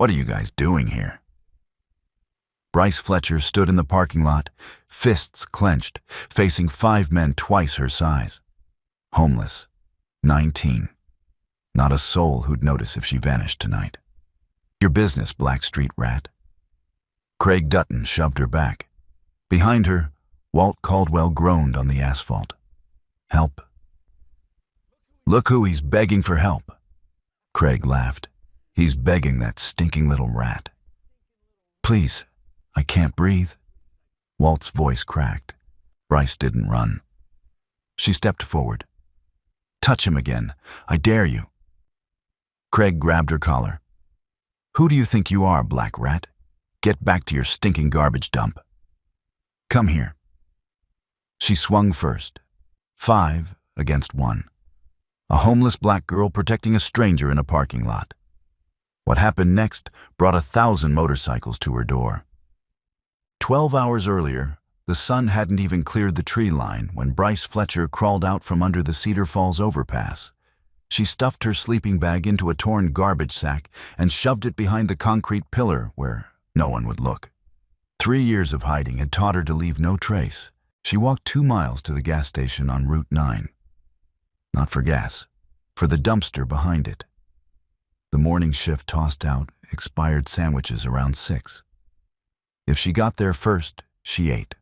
What are you guys doing here? Bryce Fletcher stood in the parking lot, fists clenched, facing 5 men twice her size. Homeless, 19. Not a soul who'd notice if she vanished tonight. Your business, Black Street rat. Craig Dutton shoved her back. Behind her, Walt Caldwell groaned on the asphalt. Help. Look who he's begging for help. Craig laughed. He's begging that stinking little rat. Please, I can't breathe. Walt's voice cracked. Bryce didn't run. She stepped forward. Touch him again. I dare you. Craig grabbed her collar. Who do you think you are, black rat? Get back to your stinking garbage dump. Come here. She swung first. 5 against 1. A homeless black girl protecting a stranger in a parking lot. What happened next brought 1,000 motorcycles to her door. 12 hours earlier, the sun hadn't even cleared the tree line when Bryce Fletcher crawled out from under the Cedar Falls overpass. She stuffed her sleeping bag into a torn garbage sack and shoved it behind the concrete pillar where no one would look. 3 years of hiding had taught her to leave no trace. She walked 2 miles to the gas station on Route 9. Not for gas, for the dumpster behind it. The morning shift tossed out expired sandwiches around 6. If she got there first, she ate.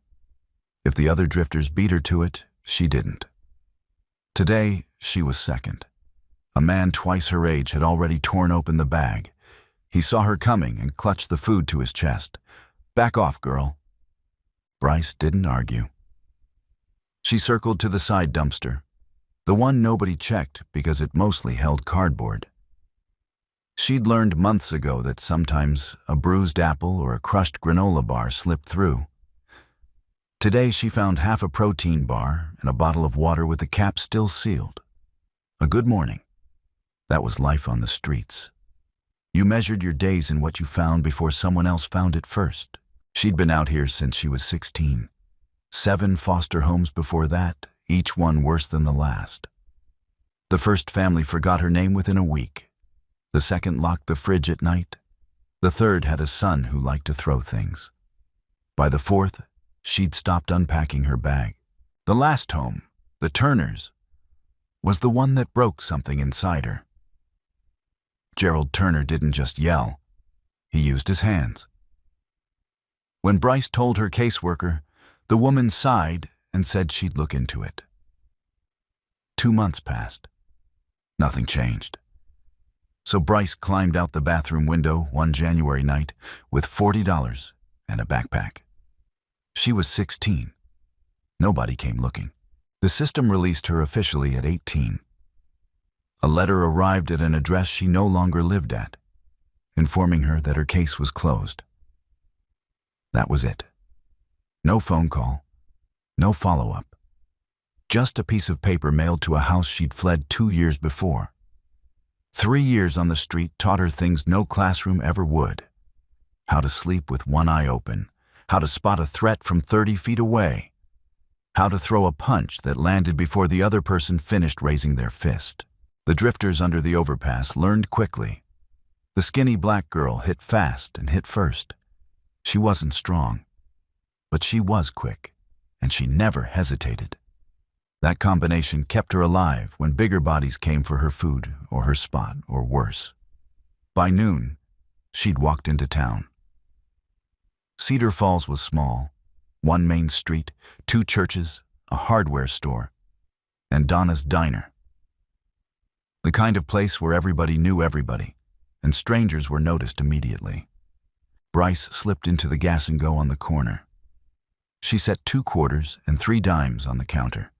If the other drifters beat her to it, she didn't. Today, she was second. A man twice her age had already torn open the bag. He saw her coming and clutched the food to his chest. Back off, girl. Bryce didn't argue. She circled to the side dumpster, the one nobody checked because it mostly held cardboard. She'd learned months ago that sometimes a bruised apple or a crushed granola bar slipped through. Today she found half a protein bar and a bottle of water with the cap still sealed. A good morning. That was life on the streets. You measured your days in what you found before someone else found it first. She'd been out here since she was 16. 7 foster homes before that, each one worse than the last. The first family forgot her name within a week. The second locked the fridge at night. The third had a son who liked to throw things. By the fourth, she'd stopped unpacking her bag. The last home, the Turners, was the one that broke something inside her. Gerald Turner didn't just yell. He used his hands. When Bryce told her caseworker, the woman sighed and said she'd look into it. 2 months passed. Nothing changed. So Bryce climbed out the bathroom window one January night with $40 and a backpack. She was 16. Nobody came looking. The system released her officially at 18. A letter arrived at an address she no longer lived at, informing her that her case was closed. That was it. No phone call, no follow-up. Just a piece of paper mailed to a house she'd fled 2 years before. 3 years on the street taught her things no classroom ever would. How to sleep with one eye open, how to spot a threat from 30 feet away, how to throw a punch that landed before the other person finished raising their fist. The drifters under the overpass learned quickly. The skinny black girl hit fast and hit first. She wasn't strong, but she was quick, and she never hesitated. That combination kept her alive when bigger bodies came for her food or her spot or worse. By noon, she'd walked into town. Cedar Falls was small. 1 main street, 2 churches, a hardware store, and Donna's Diner. The kind of place where everybody knew everybody, and strangers were noticed immediately. Bryce slipped into the gas and go on the corner. She set 2 quarters and 3 dimes on the counter.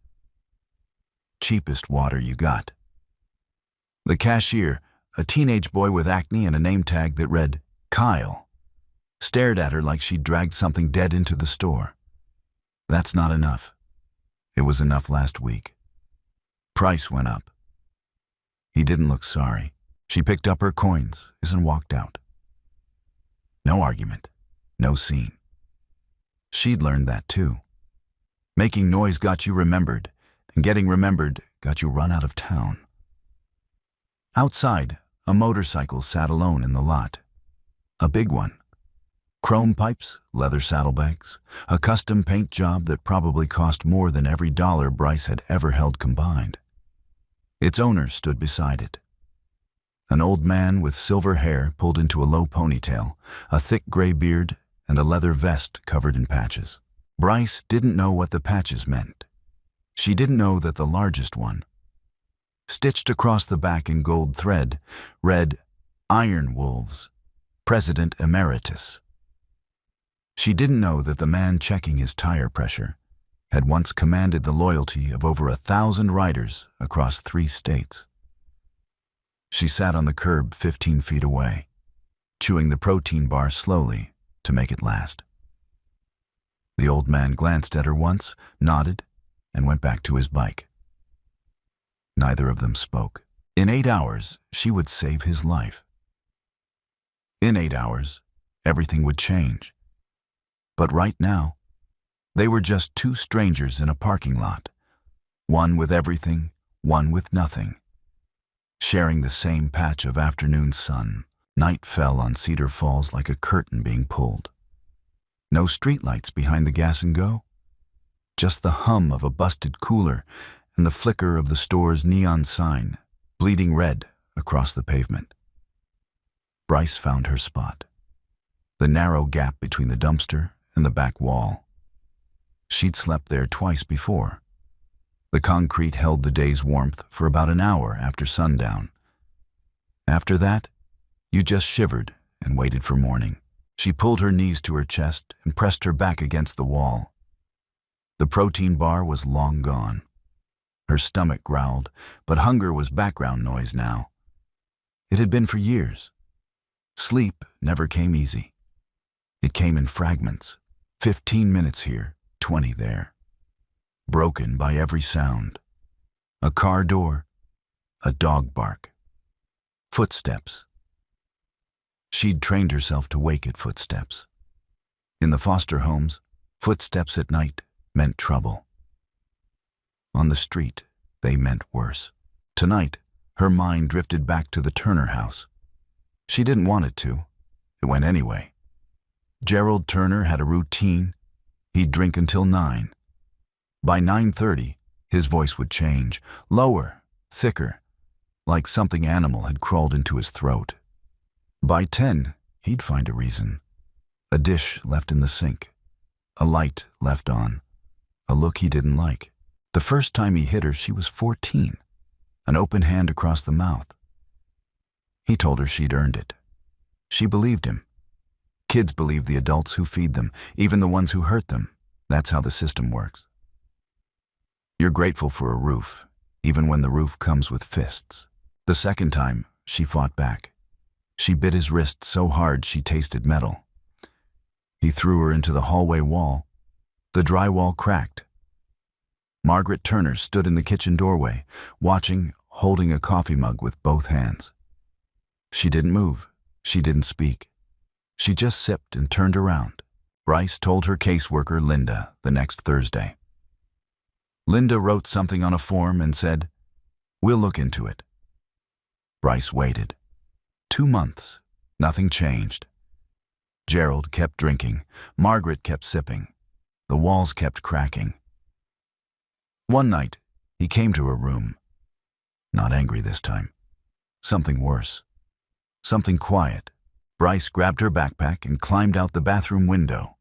Cheapest water you got. The cashier, a teenage boy with acne and a name tag that read Kyle, stared at her like she'd dragged something dead into the store. That's not enough. It was enough last week. Price went up. He didn't look sorry. She picked up her coins and walked out. No argument, no scene. She'd learned that too. Making noise got you remembered, and getting remembered got you run out of town. Outside, a motorcycle sat alone in the lot. A big one. Chrome pipes, leather saddlebags, a custom paint job that probably cost more than every dollar Bryce had ever held combined. Its owner stood beside it. An old man with silver hair pulled into a low ponytail, a thick gray beard, and a leather vest covered in patches. Bryce didn't know what the patches meant. She didn't know that the largest one, stitched across the back in gold thread, read, "Iron Wolves, President Emeritus." She didn't know that the man checking his tire pressure had once commanded the loyalty of over 1,000 riders across 3 states. She sat on the curb 15 feet away, chewing the protein bar slowly to make it last. The old man glanced at her once, nodded, and went back to his bike. Neither of them spoke. In 8 hours, she would save his life. In 8 hours, everything would change. But right now, they were just 2 strangers in a parking lot, one with everything, one with nothing, sharing the same patch of afternoon sun. Night fell on Cedar Falls like a curtain being pulled. No streetlights behind the gas and go, just the hum of a busted cooler and the flicker of the store's neon sign, bleeding red across the pavement. Bryce found her spot, the narrow gap between the dumpster and the back wall. She'd slept there twice before. The concrete held the day's warmth for about an hour after sundown. After that, you just shivered and waited for morning. She pulled her knees to her chest and pressed her back against the wall. The protein bar was long gone. Her stomach growled, but hunger was background noise now. It had been for years. Sleep never came easy. It came in fragments, 15 minutes here, 20 there. Broken by every sound. A car door, a dog bark, footsteps. She'd trained herself to wake at footsteps. In the foster homes, footsteps at night meant trouble. On the street, they meant worse. Tonight, her mind drifted back to the Turner house. She didn't want it to. It went anyway. Gerald Turner had a routine. He'd drink until 9. By 9:30, his voice would change, lower, thicker, like something animal had crawled into his throat. By 10, he'd find a reason. A dish left in the sink, a light left on, a look he didn't like. The first time he hit her, she was 14, an open hand across the mouth. He told her she'd earned it. She believed him. Kids believe the adults who feed them, even the ones who hurt them. That's how the system works. You're grateful for a roof, even when the roof comes with fists. The second time, she fought back. She bit his wrist so hard she tasted metal. He threw her into the hallway wall. The drywall cracked. Margaret Turner stood in the kitchen doorway, watching, holding a coffee mug with both hands. She didn't move. She didn't speak. She just sipped and turned around. Bryce told her caseworker, Linda, the next Thursday. Linda wrote something on a form and said, "We'll look into it." Bryce waited. 2 months. Nothing changed. Gerald kept drinking. Margaret kept sipping. The walls kept cracking. One night, he came to her room. Not angry this time. Something worse. Something quiet. Bryce grabbed her backpack and climbed out the bathroom window.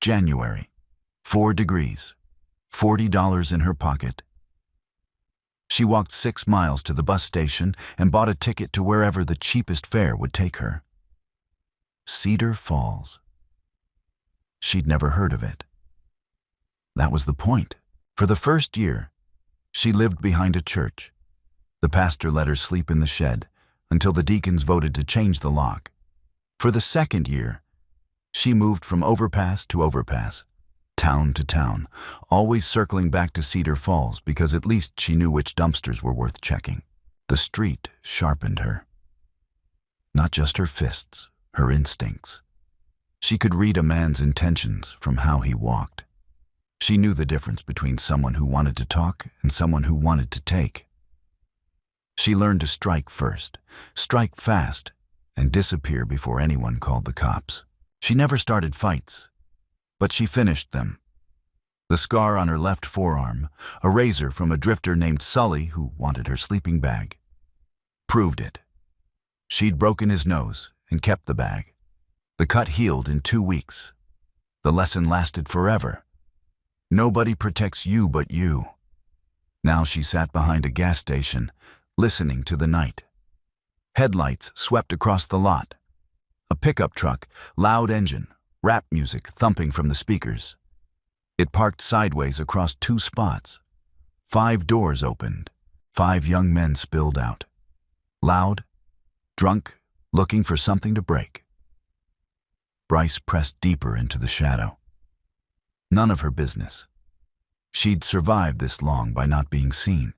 January. 4 degrees. $40 in her pocket. She walked 6 miles to the bus station and bought a ticket to wherever the cheapest fare would take her. Cedar Falls. She'd never heard of it. That was the point. For the first year, she lived behind a church. The pastor let her sleep in the shed until the deacons voted to change the lock. For the second year, she moved from overpass to overpass, town to town, always circling back to Cedar Falls because at least she knew which dumpsters were worth checking. The street sharpened her. Not just her fists, her instincts. She could read a man's intentions from how he walked. She knew the difference between someone who wanted to talk and someone who wanted to take. She learned to strike first, strike fast, and disappear before anyone called the cops. She never started fights, but she finished them. The scar on her left forearm, a razor from a drifter named Sully who wanted her sleeping bag, proved it. She'd broken his nose and kept the bag. The cut healed in 2 weeks. The lesson lasted forever. Nobody protects you but you. Now she sat behind a gas station, listening to the night. Headlights swept across the lot. A pickup truck, loud engine, rap music thumping from the speakers. It parked sideways across 2 spots. 5 doors opened. 5 young men spilled out. Loud, drunk, looking for something to break. Bryce pressed deeper into the shadow. None of her business. She'd survived this long by not being seen.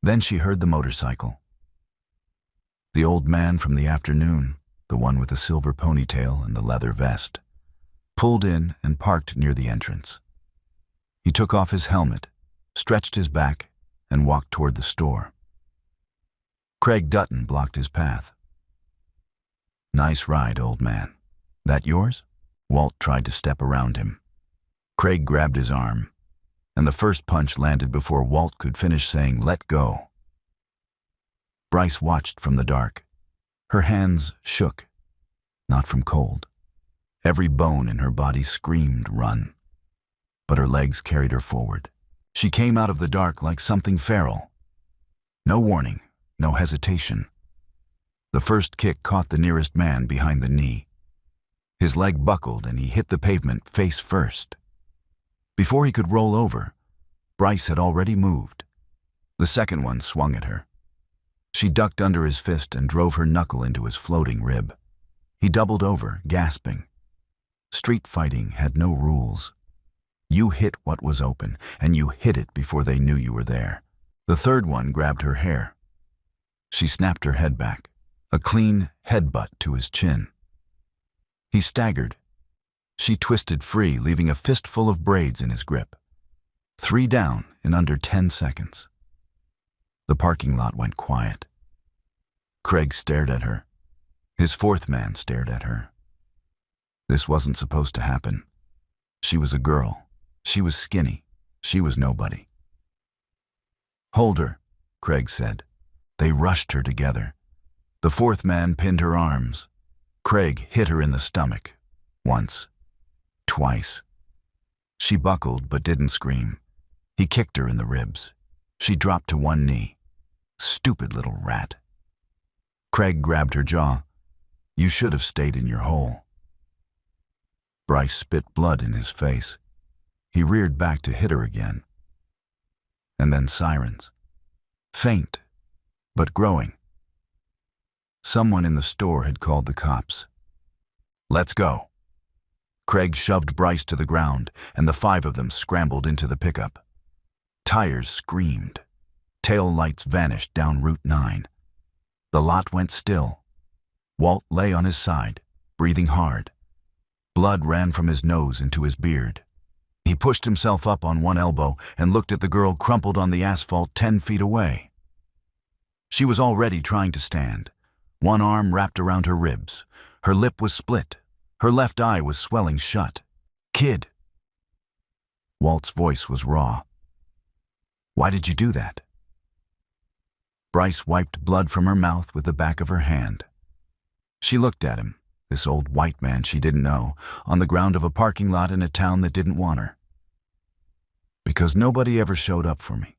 Then she heard the motorcycle. The old man from the afternoon, the one with the silver ponytail and the leather vest, pulled in and parked near the entrance. He took off his helmet, stretched his back, and walked toward the store. Craig Dutton blocked his path. "Nice ride, old man. That yours?" Walt tried to step around him. Craig grabbed his arm, and the first punch landed before Walt could finish saying, "Let go." Bryce watched from the dark. Her hands shook, not from cold. Every bone in her body screamed, "Run." But her legs carried her forward. She came out of the dark like something feral. No warning, no hesitation. The first kick caught the nearest man behind the knee. His leg buckled and he hit the pavement face first. Before he could roll over, Bryce had already moved. The second one swung at her. She ducked under his fist and drove her knuckle into his floating rib. He doubled over, gasping. Street fighting had no rules. You hit what was open, and you hit it before they knew you were there. The third one grabbed her hair. She snapped her head back, a clean headbutt to his chin. He staggered. She twisted free, leaving a fistful of braids in his grip. 3 down in under 10 seconds. The parking lot went quiet. Craig stared at her. His fourth man stared at her. This wasn't supposed to happen. She was a girl. She was skinny. She was nobody. "Hold her," Craig said. They rushed her together. The fourth man pinned her arms. Craig hit her in the stomach. Once. Twice. She buckled but didn't scream. He kicked her in the ribs. She dropped to one knee. Stupid little rat. Craig grabbed her jaw. "You should have stayed in your hole." Bryce spit blood in his face. He reared back to hit her again. And then sirens. Faint, but growing. Someone in the store had called the cops. "Let's go." Craig shoved Bryce to the ground, and the 5 of them scrambled into the pickup. Tires screamed. Tail lights vanished down Route 9. The lot went still. Walt lay on his side, breathing hard. Blood ran from his nose into his beard. He pushed himself up on one elbow and looked at the girl crumpled on the asphalt 10 feet away. She was already trying to stand. One arm wrapped around her ribs. Her lip was split. Her left eye was swelling shut. "Kid." Walt's voice was raw. "Why did you do that?" Bryce wiped blood from her mouth with the back of her hand. She looked at him, this old white man she didn't know, on the ground of a parking lot in a town that didn't want her. "Because nobody ever showed up for me."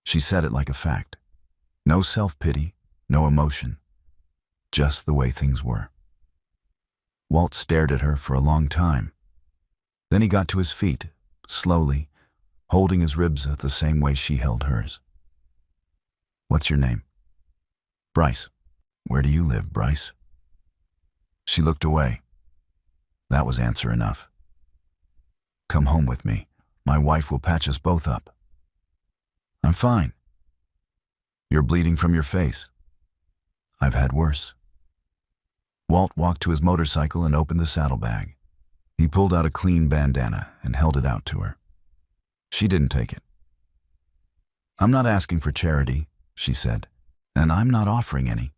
She said it like a fact. No self-pity, no emotion. Just the way things were. Walt stared at her for a long time. Then he got to his feet, slowly, holding his ribs the same way she held hers. "What's your name?" "Bryce." "Where do you live, Bryce?" She looked away. That was answer enough. "Come home with me. My wife will patch us both up." "I'm fine." "You're bleeding from your face." "I've had worse." Walt walked to his motorcycle and opened the saddlebag. He pulled out a clean bandana and held it out to her. She didn't take it. "I'm not asking for charity," she said, "and I'm not offering any.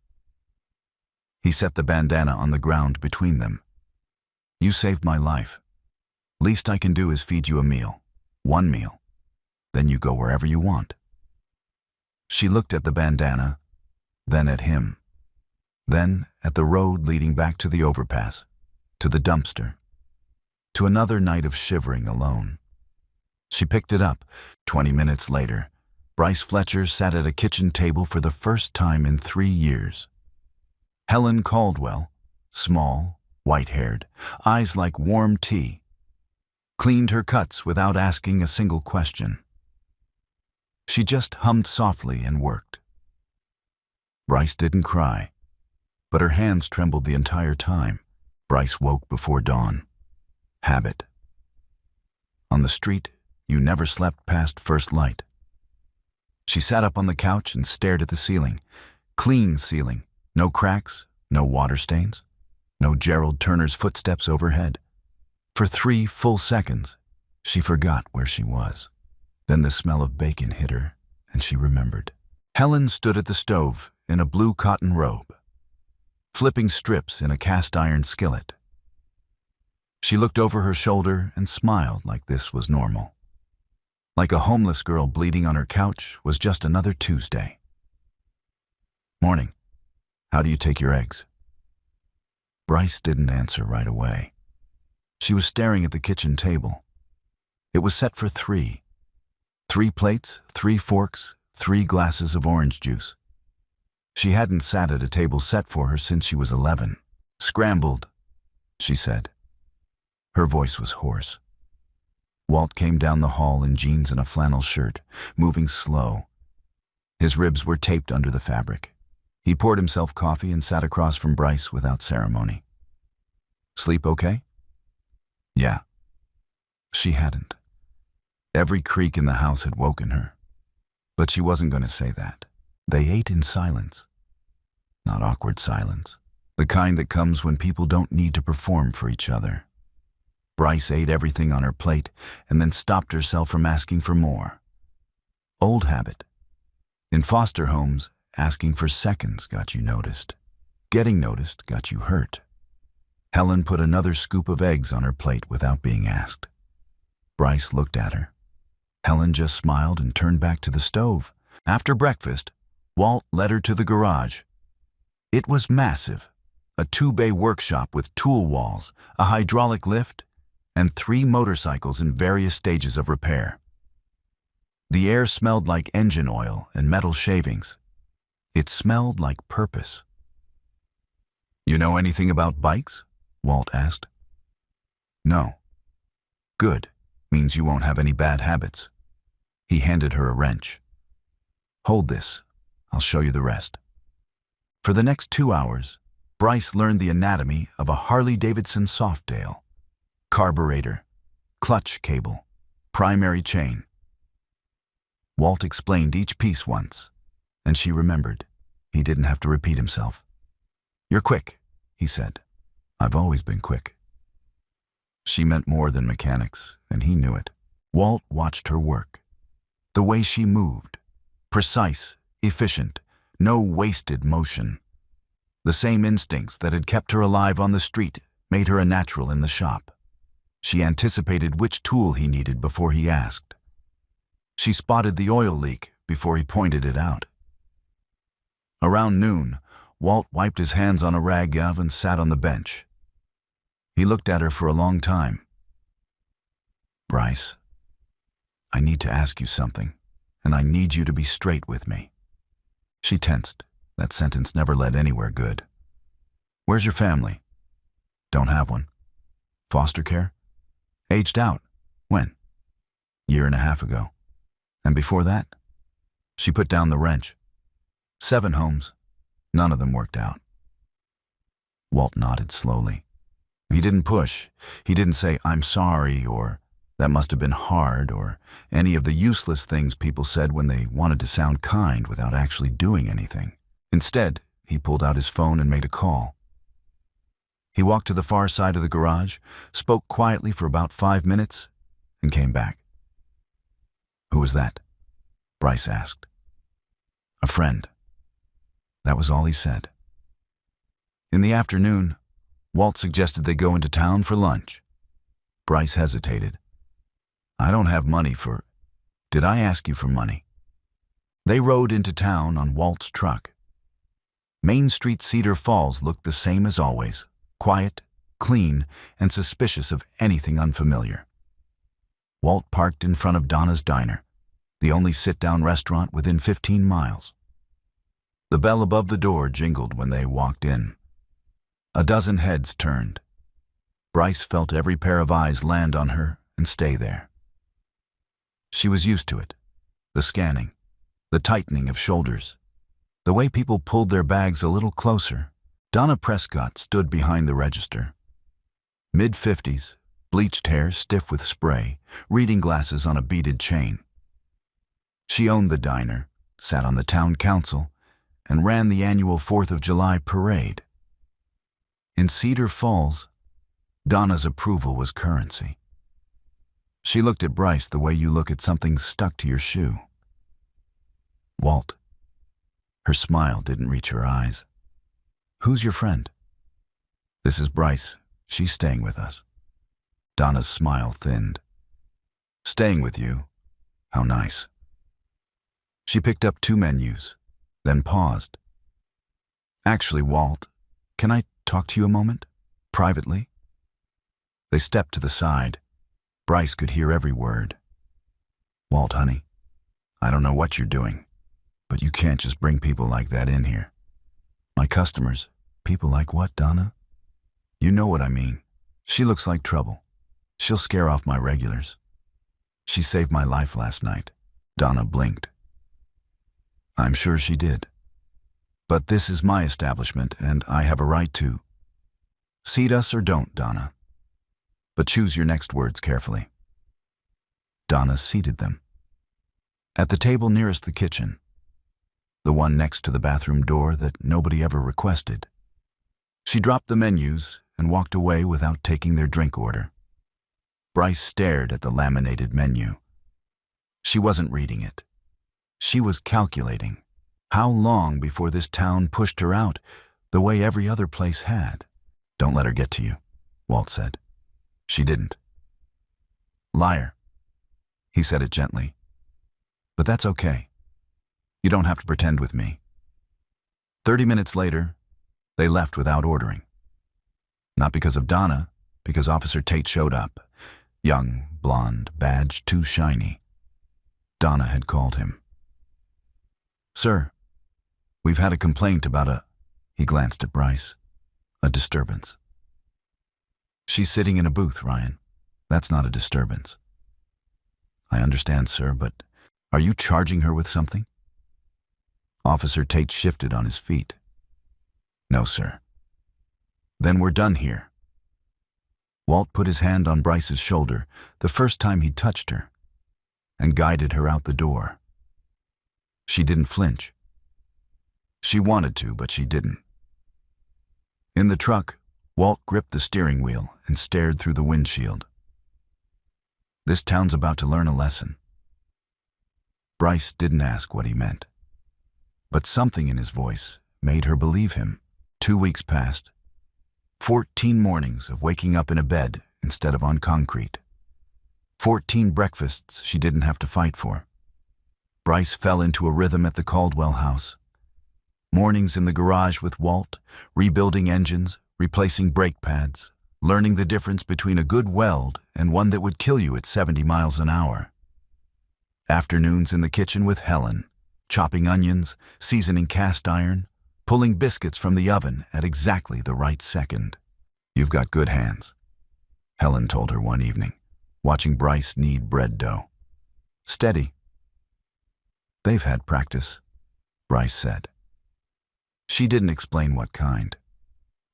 He set the bandana on the ground between them. "You saved my life. Least I can do is feed you a meal. One meal. Then you go wherever you want." She looked at the bandana, then at him, then at the road leading back to the overpass, to the dumpster, to another night of shivering alone. She picked it up. 20 minutes later, Bryce Fletcher sat at a kitchen table for the first time in 3 years. Helen Caldwell, small, white-haired, eyes like warm tea, cleaned her cuts without asking a single question. She just hummed softly and worked. Bryce didn't cry, but her hands trembled the entire time. Bryce woke before dawn. Habit. On the street, you never slept past first light. She sat up on the couch and stared at the ceiling. Clean ceiling. No cracks, no water stains, no Gerald Turner's footsteps overhead. For 3 full seconds, she forgot where she was. Then the smell of bacon hit her, and she remembered. Helen stood at the stove in a blue cotton robe, flipping strips in a cast-iron skillet. She looked over her shoulder and smiled like this was normal. Like a homeless girl bleeding on her couch was just another Tuesday. "Morning. How do you take your eggs?" Bryce didn't answer right away. She was staring at the kitchen table. It was set for 3. 3 plates, 3 forks, 3 glasses of orange juice. She hadn't sat at a table set for her since she was 11. "Scrambled," she said. Her voice was hoarse. Walt came down the hall in jeans and a flannel shirt, moving slow. His ribs were taped under the fabric. He poured himself coffee and sat across from Bryce without ceremony. "Sleep okay?" "Yeah." She hadn't. Every creak in the house had woken her. But she wasn't going to say that. They ate in silence. Not awkward silence. The kind that comes when people don't need to perform for each other. Bryce ate everything on her plate and then stopped herself from asking for more. Old habit. In foster homes, asking for seconds got you noticed. Getting noticed got you hurt. Helen put another scoop of eggs on her plate without being asked. Bryce looked at her. Helen just smiled and turned back to the stove. After breakfast, Walt led her to the garage. It was massive, a 2-bay workshop with tool walls, a hydraulic lift, and 3 motorcycles in various stages of repair. The air smelled like engine oil and metal shavings. It smelled like purpose. "You know anything about bikes?" Walt asked. "No." "Good. Means you won't have any bad habits." He handed her a wrench. "Hold this. I'll show you the rest." For the next 2 hours, Bryce learned the anatomy of a Harley-Davidson Softail. Carburetor, clutch cable, primary chain. Walt explained each piece once, and she remembered. He didn't have to repeat himself. "You're quick," he said. "I've always been quick." She meant more than mechanics, and he knew it. Walt watched her work. The way she moved, precise, efficient, no wasted motion. The same instincts that had kept her alive on the street made her a natural in the shop. She anticipated which tool he needed before he asked. She spotted the oil leak before he pointed it out. Around noon, Walt wiped his hands on a rag and sat on the bench. He looked at her for a long time. "Bryce, I need to ask you something, and I need you to be straight with me." She tensed. That sentence never led anywhere good. "Where's your family?" "Don't have one." "Foster care?" "Aged out." "When?" "1.5 years ago." "And before that?" She put down the wrench. 7 homes. None of them worked out. Walt nodded slowly. He didn't push. He didn't say, "I'm sorry," or "that must have been hard," or any of the useless things people said when they wanted to sound kind without actually doing anything. Instead, he pulled out his phone and made a call. He walked to the far side of the garage, spoke quietly for about 5 minutes, and came back. "Who was that?" Bryce asked. "A friend." That was all he said. In the afternoon, Walt suggested they go into town for lunch. Bryce hesitated. I don't have money for... Did I ask you for money? They rode into town on Walt's truck. Main Street Cedar Falls looked the same as always, quiet, clean, and suspicious of anything unfamiliar. Walt parked in front of Donna's Diner, the only sit-down restaurant within 15 miles. The bell above the door jingled when they walked in. A dozen heads turned. Bryce felt every pair of eyes land on her and stay there. She was used to it. The scanning, the tightening of shoulders, the way people pulled their bags a little closer. Donna Prescott stood behind the register. Mid-50s, bleached hair stiff with spray, reading glasses on a beaded chain. She owned the diner, sat on the town council, and ran the annual 4th of July parade. In Cedar Falls, Donna's approval was currency. She looked at Bryce the way you look at something stuck to your shoe. Walt. Her smile didn't reach her eyes. Who's your friend? This is Bryce. She's staying with us. Donna's smile thinned. Staying with you? How nice. She picked up 2 menus, then paused. Actually, Walt, can I talk to you a moment? Privately? They stepped to the side. Bryce could hear every word. Walt, honey, I don't know what you're doing, but you can't just bring people like that in here. My customers. People like what, Donna? You know what I mean. She looks like trouble. She'll scare off my regulars. She saved my life last night. Donna blinked. I'm sure she did. But this is my establishment, and I have a right to. Seat us or don't, Donna. But choose your next words carefully. Donna seated them. At the table nearest the kitchen, the one next to the bathroom door that nobody ever requested. She dropped the menus and walked away without taking their drink order. Bryce stared at the laminated menu. She wasn't reading it. She was calculating. How long before this town pushed her out, the way every other place had? Don't let her get to you, Walt said. She didn't. Liar. He said it gently. But that's okay. You don't have to pretend with me. 30 minutes later, they left without ordering. Not because of Donna, because Officer Tate showed up. Young, blonde, badge too shiny. Donna had called him. Sir, we've had a complaint about a... He glanced at Bryce. A disturbance. She's sitting in a booth, Ryan. That's not a disturbance. I understand, sir, but are you charging her with something? Officer Tate shifted on his feet. No, sir. Then we're done here. Walt put his hand on Bryce's shoulder, the first time he touched her, and guided her out the door. She didn't flinch. She wanted to, but she didn't. In the truck, Walt gripped the steering wheel and stared through the windshield. This town's about to learn a lesson. Bryce didn't ask what he meant, but something in his voice made her believe him. 2 weeks passed. 14 mornings of waking up in a bed instead of on concrete. 14 breakfasts she didn't have to fight for. Bryce fell into a rhythm at the Caldwell house. Mornings in the garage with Walt, rebuilding engines, replacing brake pads, learning the difference between a good weld and one that would kill you at 70 miles an hour. Afternoons in the kitchen with Helen, chopping onions, seasoning cast iron, pulling biscuits from the oven at exactly the right second. You've got good hands, Helen told her one evening, watching Bryce knead bread dough. Steady. They've had practice, Bryce said. She didn't explain what kind.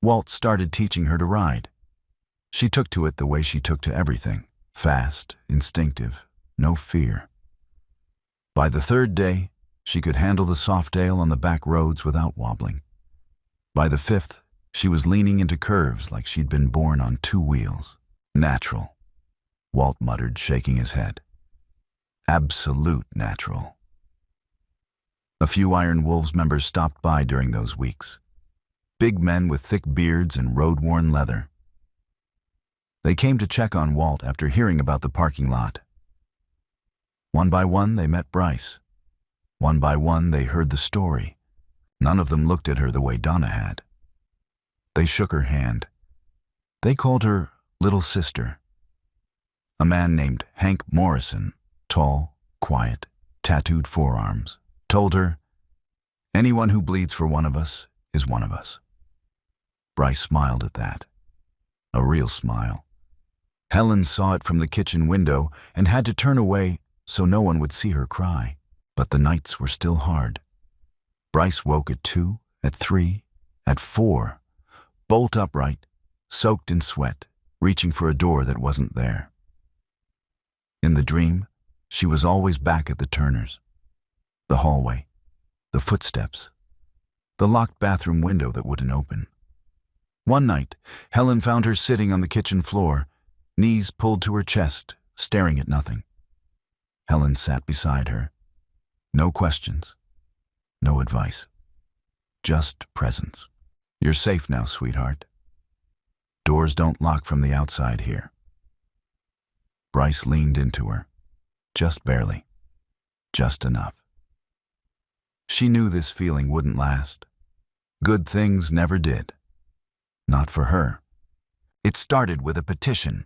Walt started teaching her to ride. She took to it the way she took to everything, fast, instinctive, no fear. By the 3rd day, she could handle the soft ale on the back roads without wobbling. By the 5th, she was leaning into curves like she'd been born on 2 wheels. Natural, Walt muttered, shaking his head. Absolute natural. A few Iron Wolves members stopped by during those weeks. big men with thick beards and road-worn leather. They came to check on Walt after hearing about the parking lot. One by one, they met Bryce. One by one, they heard the story. None of them looked at her the way Donna had. They shook her hand. They called her Little Sister. A man named Hank Morrison, tall, quiet, tattooed forearms, told her, "Anyone who bleeds for one of us is one of us." Bryce smiled at that. A real smile. Helen saw it from the kitchen window and had to turn away so no one would see her cry. But the nights were still hard. Bryce woke at 2, at 3, at 4, bolt upright, soaked in sweat, reaching for a door that wasn't there. In the dream, she was always back at the Turners. The hallway, the footsteps, the locked bathroom window that wouldn't open. One night, Helen found her sitting on the kitchen floor, knees pulled to her chest, staring at nothing. Helen sat beside her. No questions, no advice, just presence. "You're safe now, sweetheart. Doors don't lock from the outside here." Bryce leaned into her, just barely, just enough. She knew this feeling wouldn't last. Good things never did. Not for her. It started with a petition.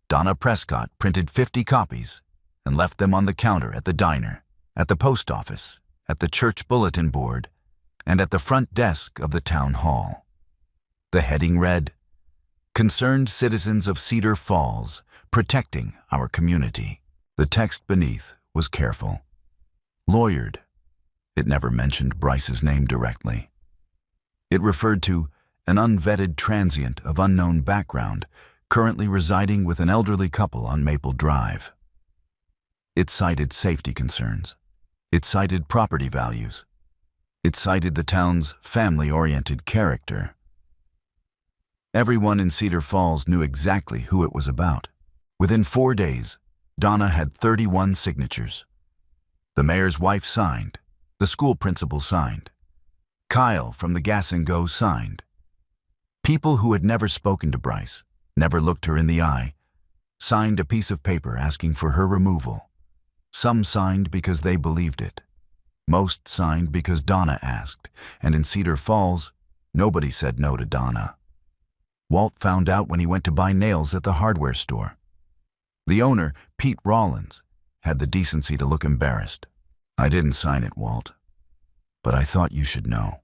Donna Prescott printed 50 copies and left them on the counter at the diner, at the post office, at the church bulletin board, and at the front desk of the town hall. The heading read, "Concerned Citizens of Cedar Falls, Protecting Our Community." The text beneath was careful. Lawyered. It never mentioned Bryce's name directly. It referred to an unvetted transient of unknown background currently residing with an elderly couple on Maple Drive. It cited safety concerns. It cited property values. It cited the town's family-oriented character. Everyone in Cedar Falls knew exactly who it was about. Within 4 days, Donna had 31 signatures. The mayor's wife signed. The school principal signed. Kyle from the Gas and Go signed. People who had never spoken to Bryce, never looked her in the eye, signed a piece of paper asking for her removal. Some signed because they believed it. Most signed because Donna asked, and in Cedar Falls, nobody said no to Donna. Walt found out when he went to buy nails at the hardware store. The owner, Pete Rollins, had the decency to look embarrassed. "I didn't sign it, Walt, but I thought you should know."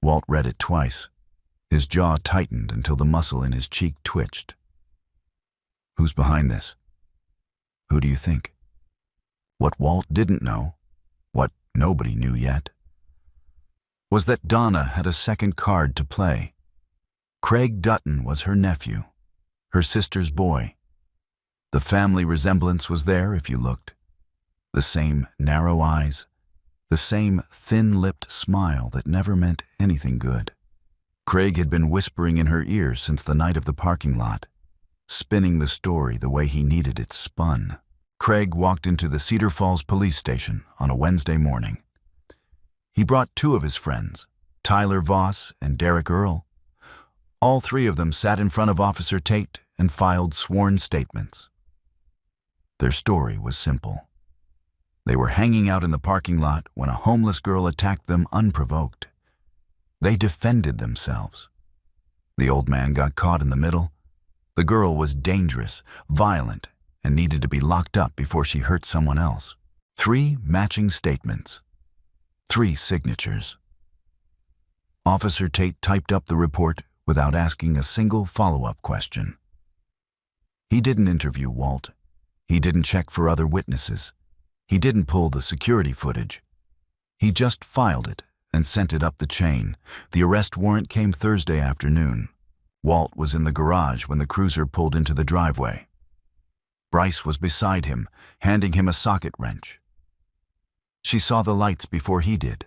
Walt read it twice. His jaw tightened until the muscle in his cheek twitched. "Who's behind this? Who do you think?" What Walt didn't know, what nobody knew yet, was that Donna had a second card to play. Craig Dutton was her nephew, her sister's boy. The family resemblance was there if you looked. The same narrow eyes, the same thin-lipped smile that never meant anything good. Craig had been whispering in her ear since the night of the parking lot, spinning the story the way he needed it spun. Craig walked into the Cedar Falls police station on a Wednesday morning. He brought 2 of his friends, Tyler Voss and Derek Earl. All 3 of them sat in front of Officer Tate and filed sworn statements. Their story was simple. They were hanging out in the parking lot when a homeless girl attacked them unprovoked. They defended themselves. The old man got caught in the middle. The girl was dangerous, violent, and needed to be locked up before she hurt someone else. 3 matching statements. 3 signatures. Officer Tate typed up the report without asking a single follow-up question. He didn't interview Walt. He didn't check for other witnesses. He didn't pull the security footage. He just filed it and sent it up the chain. The arrest warrant came Thursday afternoon. Walt was in the garage when the cruiser pulled into the driveway. Bryce was beside him, handing him a socket wrench. She saw the lights before he did.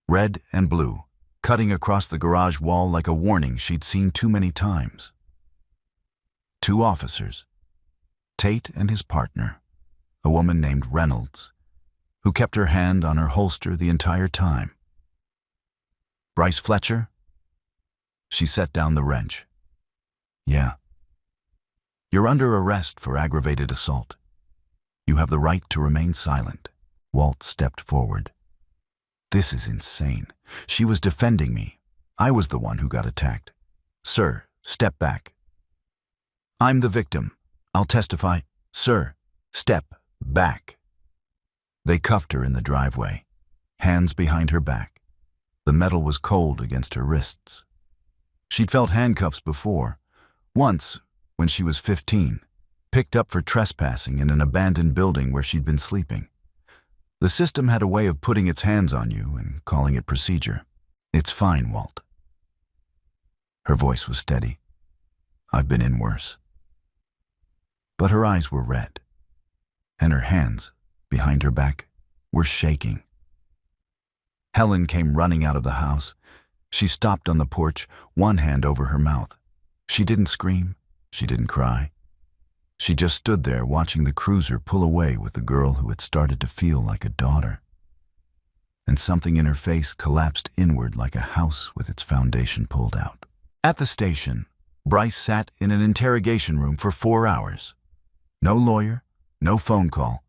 Red and blue, cutting across the garage wall like a warning she'd seen too many times. 2 officers, Tate and his partner, a woman named Reynolds, who kept her hand on her holster the entire time. Bryce Fletcher? She set down the wrench. Yeah. You're under arrest for aggravated assault. You have the right to remain silent. Walt stepped forward. This is insane. She was defending me. I was the one who got attacked. Sir, step back. I'm the victim. I'll testify. Sir, step back. They cuffed her in the driveway, hands behind her back. The metal was cold against her wrists. She'd felt handcuffs before, once when she was 15, picked up for trespassing in an abandoned building where she'd been sleeping. The system had a way of putting its hands on you and calling it procedure. It's fine, Walt. Her voice was steady. I've been in worse. But her eyes were red, and her hands, behind her back, were shaking. Helen came running out of the house. She stopped on the porch, one hand over her mouth. She didn't scream. She didn't cry. She just stood there watching the cruiser pull away with the girl who had started to feel like a daughter. And something in her face collapsed inward like a house with its foundation pulled out. At the station, Bryce sat in an interrogation room for 4 hours. No lawyer, no phone call,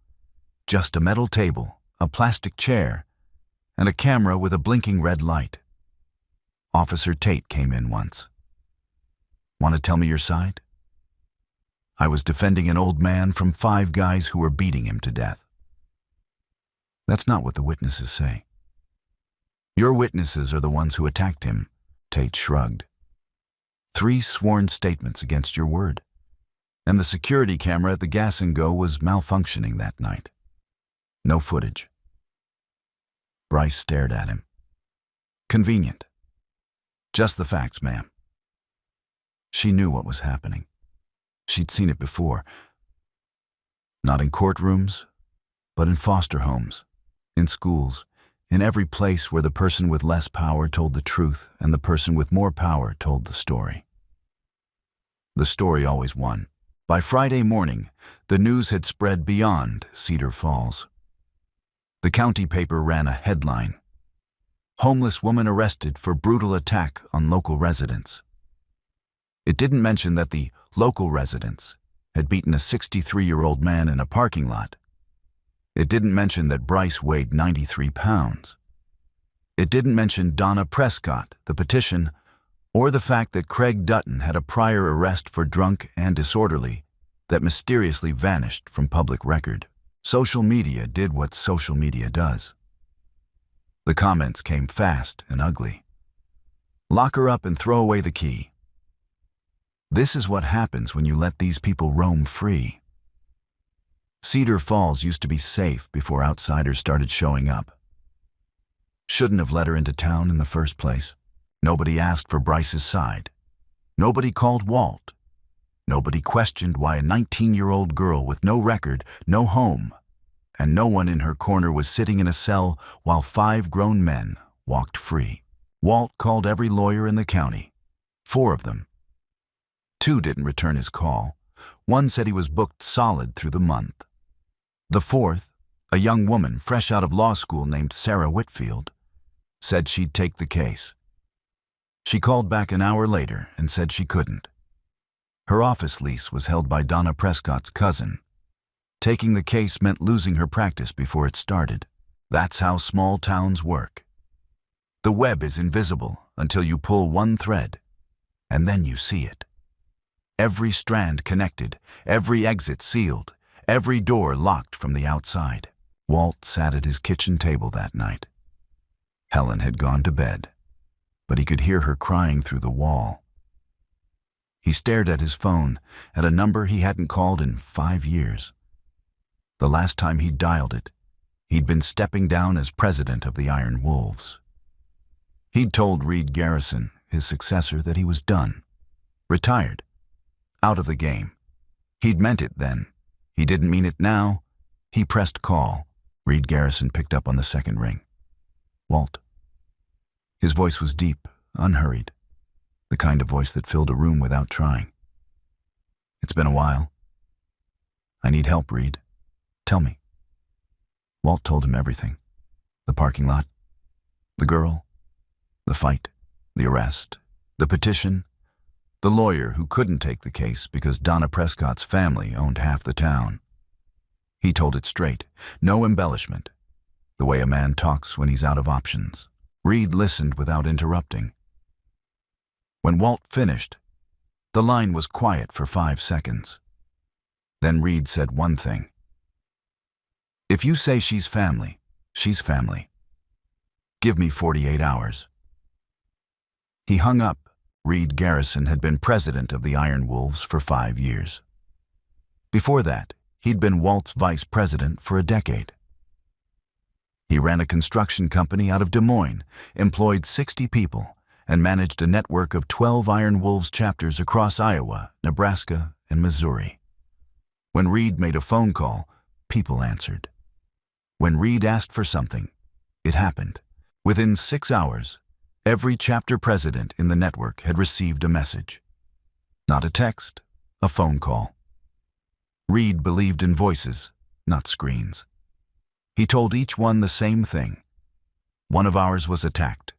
just a metal table, a plastic chair, and a camera with a blinking red light. Officer Tate came in once. Want to tell me your side? I was defending an old man from 5 guys who were beating him to death. That's not what the witnesses say. Your witnesses are the ones who attacked him, Tate shrugged. 3 sworn statements against your word. And the security camera at the Gas and Go was malfunctioning that night. No footage. Bryce stared at him. Convenient. Just the facts, ma'am. She knew what was happening. She'd seen it before. Not in courtrooms, but in foster homes, in schools, in every place where the person with less power told the truth and the person with more power told the story. The story always won. By Friday morning, the news had spread beyond Cedar Falls. The county paper ran a headline: Homeless woman arrested for brutal attack on local residents. It didn't mention that the local residents had beaten a 63-year-old man in a parking lot. It didn't mention that Bryce weighed 93 pounds. It didn't mention Donna Prescott, the petition, or the fact that Craig Dutton had a prior arrest for drunk and disorderly that mysteriously vanished from public record. Social media did what social media does. The comments came fast and ugly. Lock her up and throw away the key. This is what happens when you let these people roam free. Cedar Falls used to be safe before outsiders started showing up. Shouldn't have let her into town in the first place. Nobody asked for Bryce's side. Nobody called Walt. Nobody questioned why a 19-year-old girl with no record, no home, and no one in her corner was sitting in a cell while 5 grown men walked free. Walt called every lawyer in the county, 4 of them. 2 didn't return his call. 1 said he was booked solid through the month. The 4th, a young woman fresh out of law school named Sarah Whitfield, said she'd take the case. She called back an hour later and said she couldn't. Her office lease was held by Donna Prescott's cousin. Taking the case meant losing her practice before it started. That's how small towns work. The web is invisible until you pull one thread, and then you see it. Every strand connected, every exit sealed, every door locked from the outside. Walt sat at his kitchen table that night. Helen had gone to bed, but he could hear her crying through the wall. He stared at his phone, at a number he hadn't called in 5 years. The last time he'd dialed it, he'd been stepping down as president of the Iron Wolves. He'd told Reed Garrison, his successor, that he was done, retired, out of the game. He'd meant it then. He didn't mean it now. He pressed call. Reed Garrison picked up on the second ring. Walt. His voice was deep, unhurried, the kind of voice that filled a room without trying. It's been a while. I need help, Reed. Tell me. Walt told him everything. The parking lot, the girl, The fight, the arrest, the petition, the lawyer who couldn't take the case because Donna Prescott's family owned half the town. He told it straight, no embellishment, the way a man talks when he's out of options. Reed listened without interrupting. When Walt finished, the line was quiet for 5 seconds. Then Reed said one thing. If you say she's family, she's family. Give me 48 hours. He hung up. Reed Garrison had been president of the Iron Wolves for 5 years. Before that, he'd been Walt's vice president for a decade. He ran a construction company out of Des Moines, employed 60 people, and managed a network of 12 Iron Wolves chapters across Iowa, Nebraska, and Missouri. When Reed made a phone call, people answered. When Reed asked for something, it happened. Within 6 hours, every chapter president in the network had received a message. Not a text, a phone call. Reed believed in voices, not screens. He told each one the same thing. One of ours was attacked.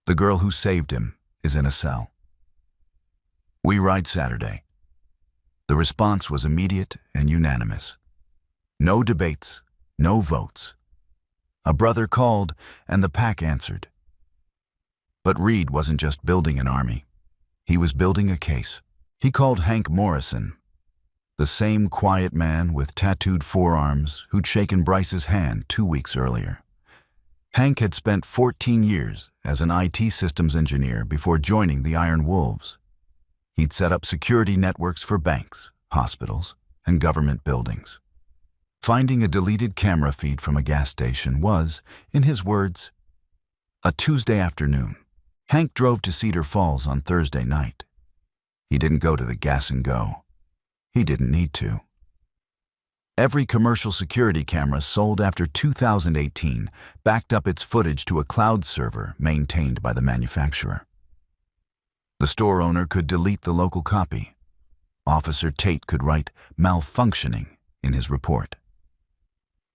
The girl who saved him is in a cell. We ride Saturday. The response was immediate and unanimous. No debates, no votes. A brother called and the pack answered. But Reed wasn't just building an army. He was building a case. He called Hank Morrison, the same quiet man with tattooed forearms who'd shaken Bryce's hand 2 weeks earlier. Hank had spent 14 years as an IT systems engineer before joining the Iron Wolves. He'd set up security networks for banks, hospitals, and government buildings. Finding a deleted camera feed from a gas station was, in his words, a Tuesday afternoon. Hank drove to Cedar Falls on Thursday night. He didn't go to the Gas and Go. He didn't need to. Every commercial security camera sold after 2018 backed up its footage to a cloud server maintained by the manufacturer. The store owner could delete the local copy. Officer Tate could write malfunctioning in his report.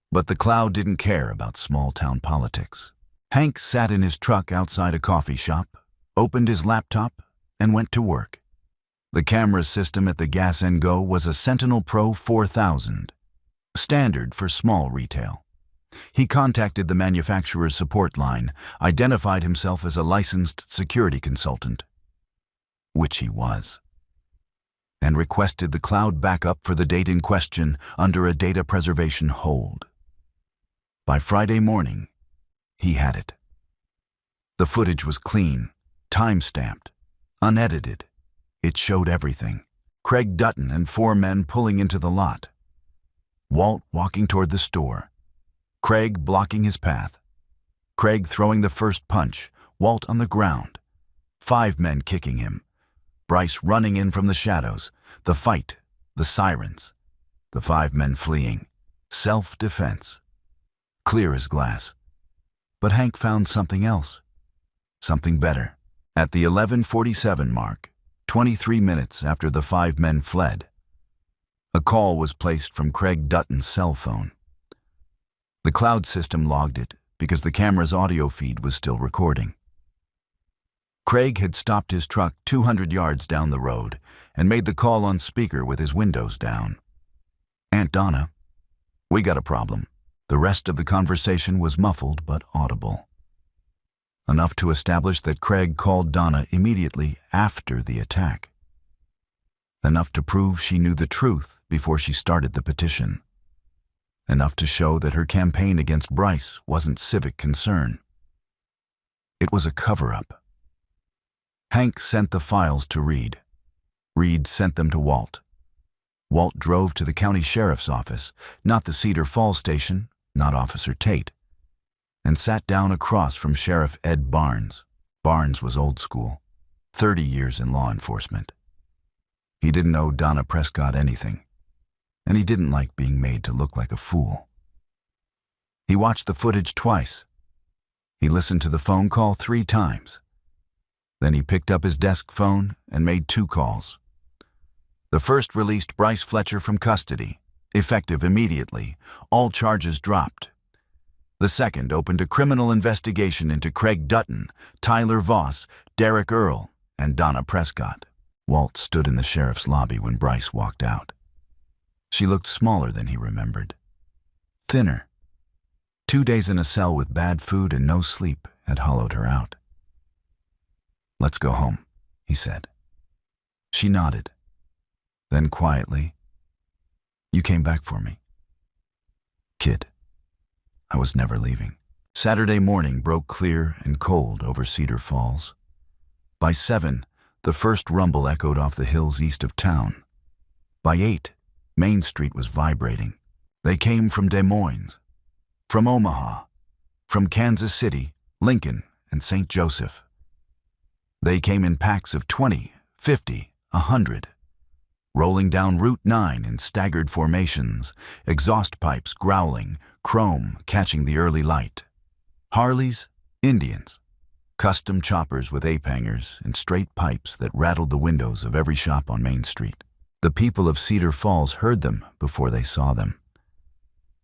But the cloud didn't care about small-town politics. Hank sat in his truck outside a coffee shop, opened his laptop, and went to work. The camera system at the Gas and Go was a Sentinel Pro 4000, standard for small retail. He contacted the manufacturer's support line, identified himself as a licensed security consultant, which he was, and requested the cloud backup for the date in question under a data preservation hold. By Friday morning, he had it. The footage was clean, time-stamped, unedited. It showed everything. Craig Dutton and 4 men pulling into the lot. Walt walking toward the store. Craig blocking his path. Craig throwing the first punch, Walt on the ground. 5 men kicking him. Bryce running in from the shadows. The fight, the sirens. The 5 men fleeing. Self-defense. Clear as glass. But Hank found something else. Something better. At the 11:47 mark, 23 minutes after the 5 men fled, a call was placed from Craig Dutton's cell phone. The cloud system logged it because the camera's audio feed was still recording. Craig had stopped his truck 200 yards down the road and made the call on speaker with his windows down. "Aunt Donna, we got a problem." The rest of the conversation was muffled but audible. Enough to establish that Craig called Donna immediately after the attack. Enough to prove she knew the truth before she started the petition. Enough to show that her campaign against Bryce wasn't civic concern. It was a cover-up. Hank sent the files to Reed. Reed sent them to Walt. Walt drove to the county sheriff's office, not the Cedar Falls station, not Officer Tate, and sat down across from Sheriff Ed Barnes. Barnes was old school, 30 years in law enforcement. He didn't owe Donna Prescott anything, and he didn't like being made to look like a fool. He watched the footage twice. He listened to the phone call 3 times. Then he picked up his desk phone and made 2 calls. The first released Bryce Fletcher from custody, effective immediately. All charges dropped. The second opened a criminal investigation into Craig Dutton, Tyler Voss, Derek Earle, and Donna Prescott. Walt stood in the sheriff's lobby when Bryce walked out. She looked smaller than he remembered. Thinner. 2 days in a cell with bad food and no sleep had hollowed her out. "Let's go home," he said. She nodded. Then quietly, "You came back for me." "Kid, I was never leaving." Saturday morning broke clear and cold over Cedar Falls. By 7, the first rumble echoed off the hills east of town. By 8, Main Street was vibrating. They came from Des Moines, from Omaha, from Kansas City, Lincoln, and St. Joseph. They came in packs of 20, 50, 100, rolling down Route 9 in staggered formations, exhaust pipes growling, chrome catching the early light. Harleys, Indians, custom choppers with ape hangers and straight pipes that rattled the windows of every shop on Main Street. The people of Cedar Falls heard them before they saw them.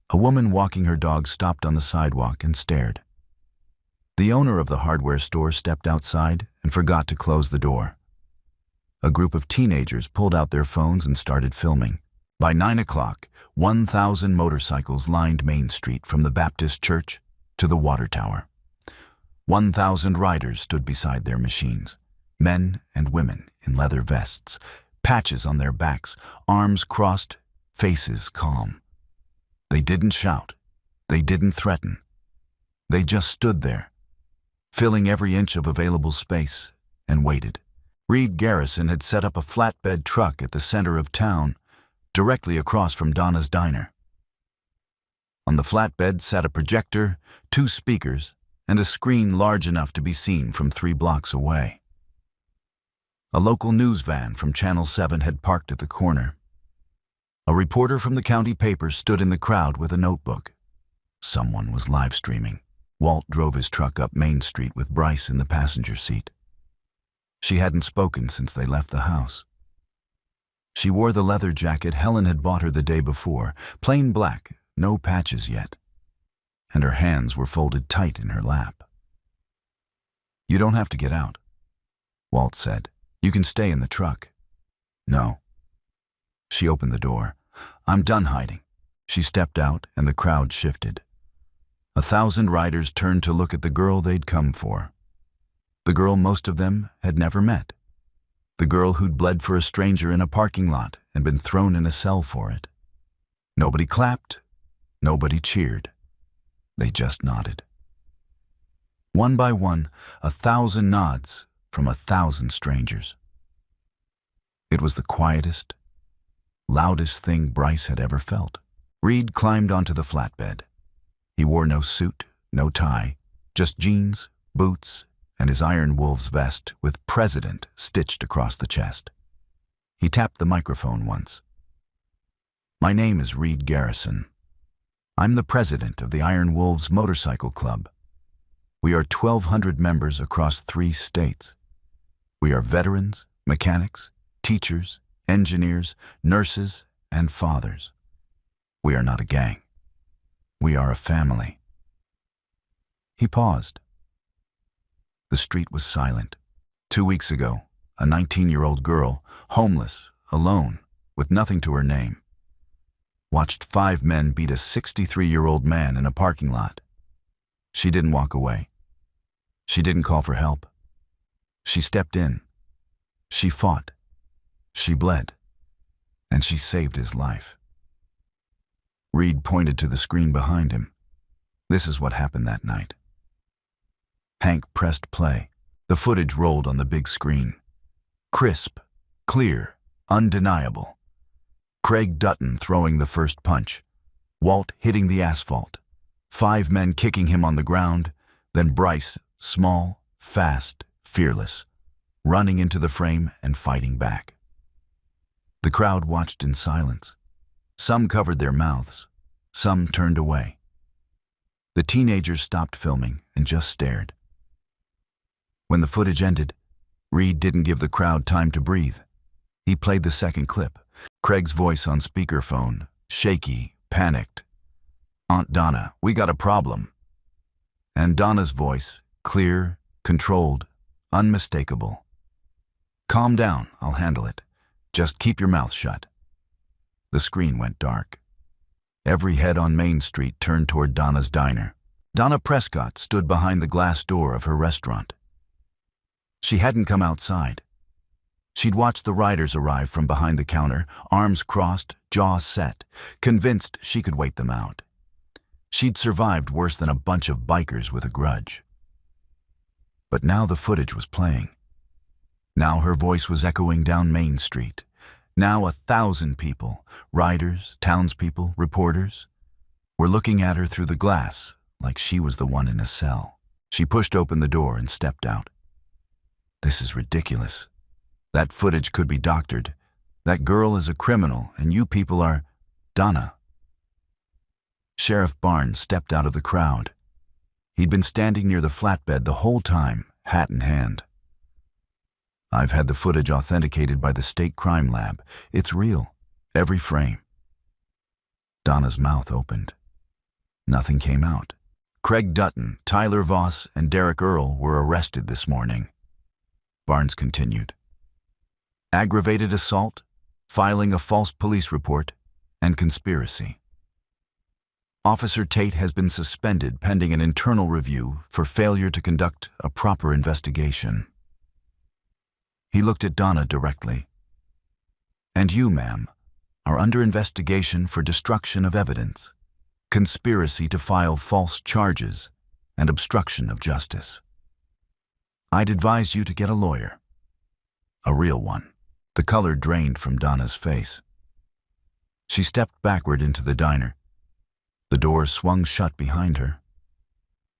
A woman walking her dog stopped on the sidewalk and stared. The owner of the hardware store stepped outside and forgot to close the door. A group of teenagers pulled out their phones and started filming. By 9 o'clock, 1,000 motorcycles lined Main Street from the Baptist Church to the water tower. 1,000 riders stood beside their machines, men and women in leather vests, patches on their backs, arms crossed, faces calm. They didn't shout. They didn't threaten. They just stood there, filling every inch of available space, and waited. Reed Garrison had set up a flatbed truck at the center of town, directly across from Donna's diner. On the flatbed sat a projector, 2 speakers, and a screen large enough to be seen from 3 blocks away. A local news van from Channel 7 had parked at the corner. A reporter from the county paper stood in the crowd with a notebook. Someone was live streaming. Walt drove his truck up Main Street with Bryce in the passenger seat. She hadn't spoken since they left the house. She wore the leather jacket Helen had bought her the day before, plain black, no patches yet, and her hands were folded tight in her lap. "You don't have to get out," Walt said. "You can stay in the truck." "No." She opened the door. "I'm done hiding." She stepped out and the crowd shifted. 1,000 riders turned to look at the girl they'd come for. The girl most of them had never met. The girl who'd bled for a stranger in a parking lot and been thrown in a cell for it. Nobody clapped. Nobody cheered. They just nodded. One by one, 1,000 nods from 1,000 strangers. It was the quietest, loudest thing Bryce had ever felt. Reed climbed onto the flatbed. He wore no suit, no tie, just jeans, boots, and his Iron Wolves vest with President stitched across the chest. He tapped the microphone once. "My name is Reed Garrison. I'm the president of the Iron Wolves Motorcycle Club. We are 1,200 members across 3 states. We are veterans, mechanics, teachers, engineers, nurses, and fathers. We are not a gang. We are a family." He paused. The street was silent. 2 weeks ago, a 19-year-old girl, homeless, alone, with nothing to her name, watched 5 men beat a 63-year-old man in a parking lot. She didn't walk away. She didn't call for help. She stepped in. She fought. She bled. And she saved his life. Reed pointed to the screen behind him. This is what happened that night. Hank pressed play. The footage rolled on the big screen. Crisp, clear, undeniable. Craig Dutton throwing the first punch. Walt hitting the asphalt. 5 men kicking him on the ground. Then Bryce, small, fast, fearless, running into the frame and fighting back. The crowd watched in silence. Some covered their mouths. Some turned away. The teenagers stopped filming and just stared. When the footage ended, Reed didn't give the crowd time to breathe. He played the second clip, Craig's voice on speakerphone, shaky, panicked. "Aunt Donna, we got a problem. And Donna's voice, clear, controlled, unmistakable. "Calm down, I'll handle it. Just keep your mouth shut." The screen went dark. Every head on Main Street turned toward Donna's diner. Donna Prescott stood behind the glass door of her restaurant. She hadn't come outside. She'd watched the riders arrive from behind the counter, arms crossed, jaw set, convinced she could wait them out. She'd survived worse than a bunch of bikers with a grudge. But now the footage was playing. Now her voice was echoing down Main Street. Now 1,000 people, riders, townspeople, reporters, were looking at her through the glass like she was the one in a cell. She pushed open the door and stepped out. "This is ridiculous. That footage could be doctored. That girl is a criminal, and you people are..." "Donna." Sheriff Barnes stepped out of the crowd. He'd been standing near the flatbed the whole time, hat in hand. "I've had the footage authenticated by the state crime lab. It's real, every frame." Donna's mouth opened. Nothing came out. "Craig Dutton, Tyler Voss, and Derek Earle were arrested this morning." Barnes continued. "Aggravated assault, filing a false police report, and conspiracy. Officer Tate has been suspended pending an internal review for failure to conduct a proper investigation." He looked at Donna directly. "And you, ma'am, are under investigation for destruction of evidence, conspiracy to file false charges, and obstruction of justice. I'd advise you to get a lawyer. A real one." The color drained from Donna's face. She stepped backward into the diner. The door swung shut behind her.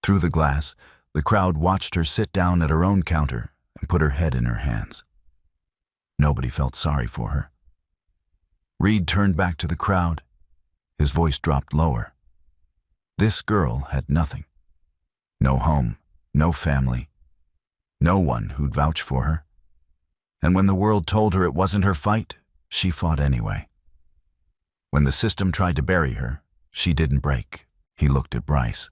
Through the glass, the crowd watched her sit down at her own counter and put her head in her hands. Nobody felt sorry for her. Reed turned back to the crowd. His voice dropped lower. This girl had nothing. No home, no family, no one who'd vouch for her. And when the world told her it wasn't her fight, she fought anyway. When the system tried to bury her, she didn't break. He looked at Bryce.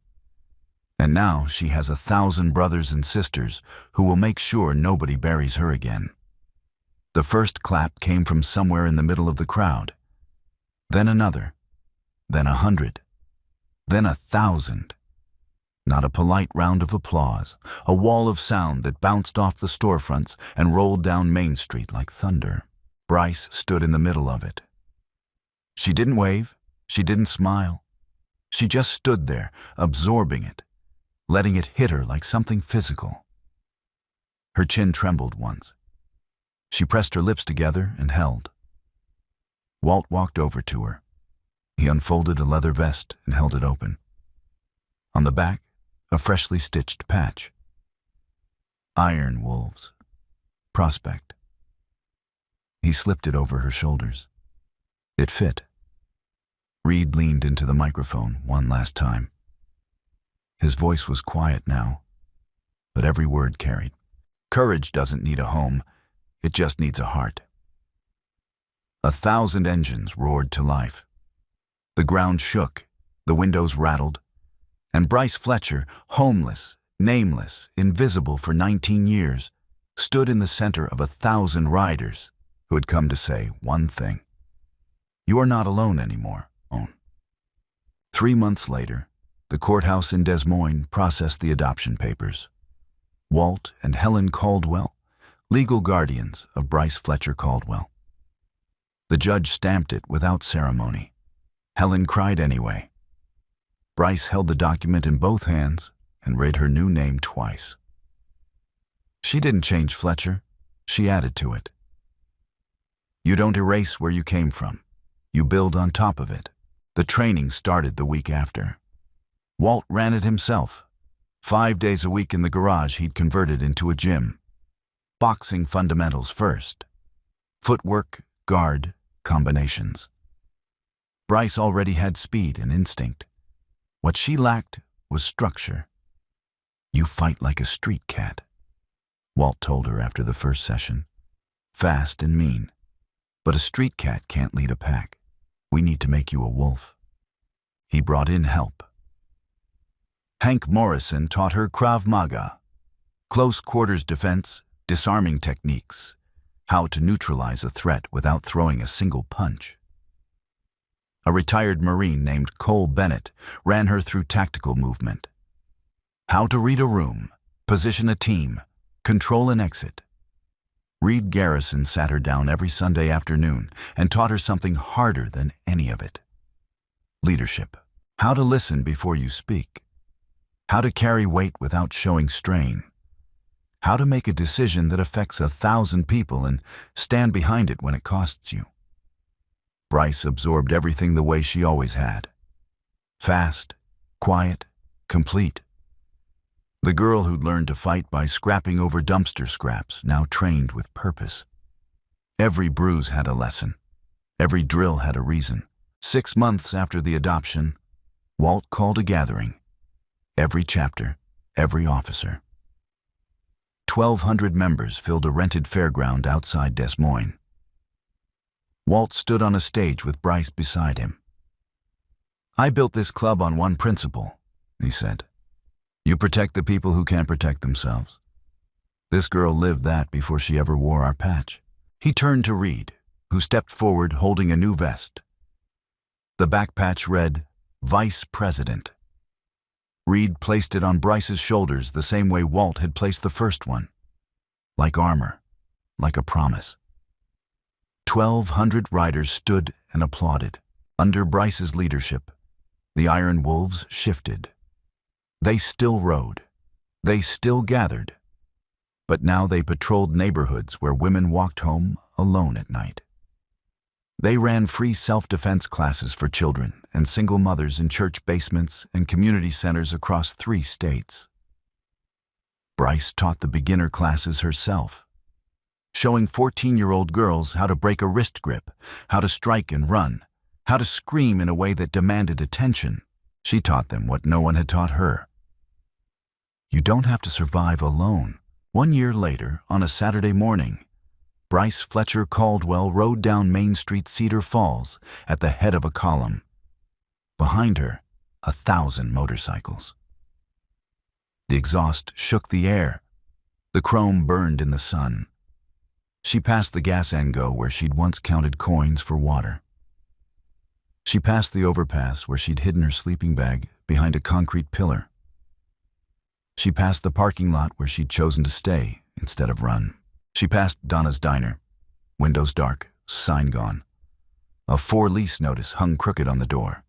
And now she has 1,000 brothers and sisters who will make sure nobody buries her again. The first clap came from somewhere in the middle of the crowd. Then another. Then 100. Then 1,000. Not a polite round of applause, a wall of sound that bounced off the storefronts and rolled down Main Street like thunder. Bryce stood in the middle of it. She didn't wave, she didn't smile. She just stood there, absorbing it, letting it hit her like something physical. Her chin trembled once. She pressed her lips together and held. Walt walked over to her. He unfolded a leather vest and held it open. On the back, a freshly stitched patch. Iron Wolves. Prospect. He slipped it over her shoulders. It fit. Reed leaned into the microphone one last time. His voice was quiet now, but every word carried. Courage doesn't need a home, it just needs a heart. 1,000 engines roared to life. The ground shook, the windows rattled, and Bryce Fletcher, homeless, nameless, invisible for 19 years, stood in the center of 1,000 riders who had come to say one thing. You're not alone anymore, Owen. 3 months later, the courthouse in Des Moines processed the adoption papers. Walt and Helen Caldwell, legal guardians of Bryce Fletcher Caldwell. The judge stamped it without ceremony. Helen cried anyway. Bryce held the document in both hands and read her new name twice. She didn't change Fletcher, she added to it. You don't erase where you came from. You build on top of it. The training started the week after. Walt ran it himself. 5 days a week in the garage he'd converted into a gym. Boxing fundamentals first. Footwork, guard, combinations. Bryce already had speed and instinct. What she lacked was structure. You fight like a street cat, Walt told her after the first session. Fast and mean. But a street cat can't lead a pack. We need to make you a wolf. He brought in help. Hank Morrison taught her Krav Maga, close quarters defense, disarming techniques, how to neutralize a threat without throwing a single punch. A retired Marine named Cole Bennett ran her through tactical movement, how to read a room, position a team, control an exit. Reed Garrison sat her down every Sunday afternoon and taught her something harder than any of it. Leadership, how to listen before you speak, how to carry weight without showing strain, how to make a decision that affects 1,000 people and stand behind it when it costs you. Bryce absorbed everything the way she always had. Fast, quiet, complete. The girl who'd learned to fight by scrapping over dumpster scraps now trained with purpose. Every bruise had a lesson. Every drill had a reason. 6 months after the adoption, Walt called a gathering. Every chapter, every officer. 1,200 members filled a rented fairground outside Des Moines. Walt stood on a stage with Bryce beside him. "I built this club on one principle," he said. "You protect the people who can't protect themselves." This girl lived that before she ever wore our patch. He turned to Reed, who stepped forward holding a new vest. The back patch read, "Vice President." Reed placed it on Bryce's shoulders the same way Walt had placed the first one. Like armor, like a promise. 1,200 riders stood and applauded. Under Bryce's leadership, the Iron Wolves shifted. They still rode. They still gathered. But now they patrolled neighborhoods where women walked home alone at night. They ran free self-defense classes for children and single mothers in church basements and community centers across 3 states. Bryce taught the beginner classes herself, showing 14-year-old girls how to break a wrist grip, how to strike and run, how to scream in a way that demanded attention. She taught them what no one had taught her. You don't have to survive alone. 1 year later, on a Saturday morning, Bryce Fletcher Caldwell rode down Main Street, Cedar Falls, at the head of a column. Behind her, 1,000 motorcycles. The exhaust shook the air. The chrome burned in the sun. She passed the gas and go where she'd once counted coins for water. She passed the overpass where she'd hidden her sleeping bag behind a concrete pillar. She passed the parking lot where she'd chosen to stay instead of run. She passed Donna's Diner, windows dark, sign gone. A for-lease notice hung crooked on the door.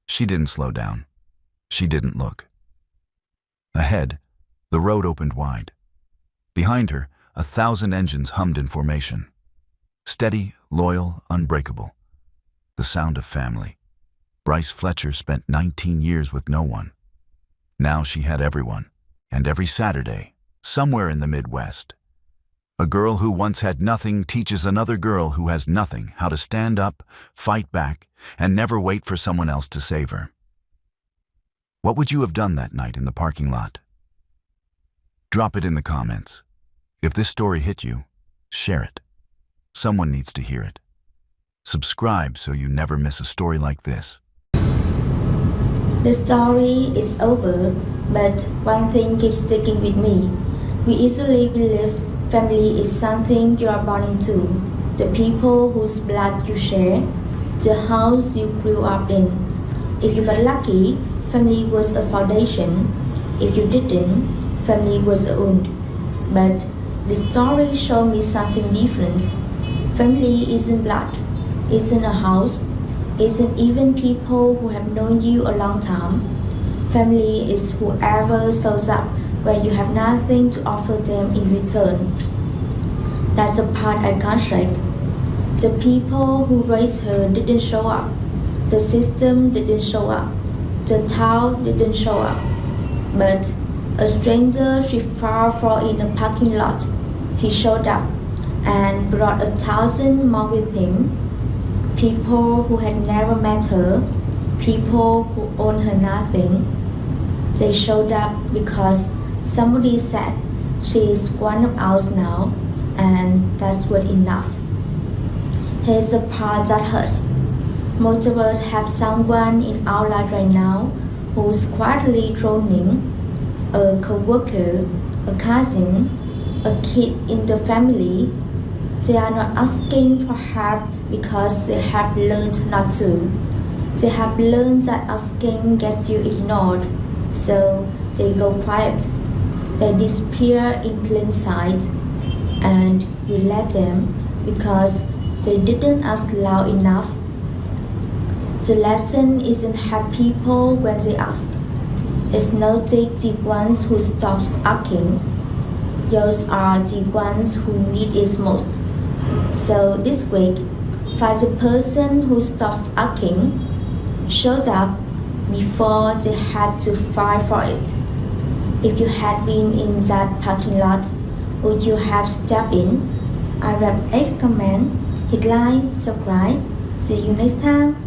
She didn't slow down. She didn't look. Ahead, the road opened wide. Behind her, 1,000 engines hummed in formation. Steady, loyal, unbreakable. The sound of family. Bryce Fletcher spent 19 years with no one. Now she had everyone, and every Saturday, somewhere in the Midwest, a girl who once had nothing teaches another girl who has nothing how to stand up, fight back, and never wait for someone else to save her. What would you have done that night in the parking lot? Drop it in the comments. If this story hit you, share it. Someone needs to hear it. Subscribe so you never miss a story like this. The story is over, but one thing keeps sticking with me. We usually believe family is something you are born into, the people whose blood you share, the house you grew up in. If you got lucky, family was a foundation. If you didn't, family was a wound. But the story showed me something different. Family isn't blood, isn't a house, isn't even people who have known you a long time. Family is whoever shows up when you have nothing to offer them in return. That's the part I can't shake. The people who raised her didn't show up. The system didn't show up. The town didn't show up. But a stranger she found in a parking lot, he showed up and brought 1,000 more with him. People who had never met her, people who owned her nothing. They showed up because somebody said she is one of ours now, and that's good enough. Here's the part that hurts. Most of us have someone in our life right now who's quietly droning, a co-worker, a cousin, a kid in the family. They are not asking for help because they have learned not to. They have learned that asking gets you ignored, so they go quiet. They disappear in plain sight, and you let them because they didn't ask loud enough. The lesson isn't help people when they ask. It's not take the ones who stops asking. Yours are the ones who need it most. So this week, find the person who stops asking, showed up before they had to fight for it. If you had been in that parking lot, would you have stepped in? I recommend hit like, subscribe. See you next time.